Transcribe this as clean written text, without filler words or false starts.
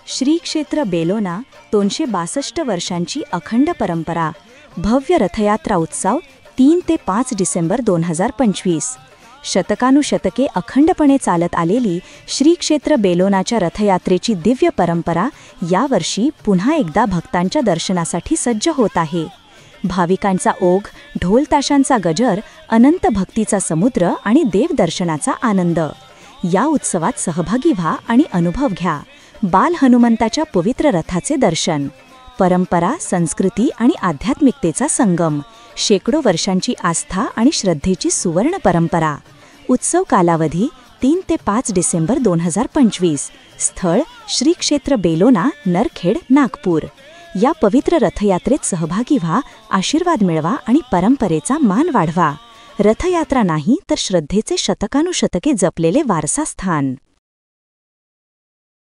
श्री क्षेत्र बेलोना 262 वर्षांची अखंड परंपरा. भव्य रथयात्रा उत्सव 3 ते 5 डिसेंबर 2025. शतकानुशतके अखंडपणे चालत आलेली श्री क्षेत्र बेलोनाच्या रथयात्रेची दिव्य परंपरा यावर्षी पुन्हा एकदा भक्तांच्या दर्शनासाठी सज्ज होत आहे. भाविकांचा ओघ, ढोलताशांचा गजर, अनंत भक्तीचा समुद्र आणि देवदर्शनाचा आनंद. या उत्सवात सहभागी व्हा आणि अनुभव घ्या. बाल हनुमंताच्या पवित्र रथाचे दर्शन. परंपरा, संस्कृती आणि आध्यात्मिकतेचा संगम. शेकडो वर्षांची आस्था आणि श्रद्धेची सुवर्ण परंपरा. उत्सव कालावधी 3 ते 5 डिसेंबर 2025. स्थळ श्री क्षेत्र बेलोना, नरखेड, नागपूर. या पवित्र रथयात्रेत सहभागी व्हा, आशीर्वाद मिळवा आणि परंपरेचा मान वाढवा. रथयात्रा नाही तर श्रद्धेचे शतकानुशतके जपलेले वारसा स्थान.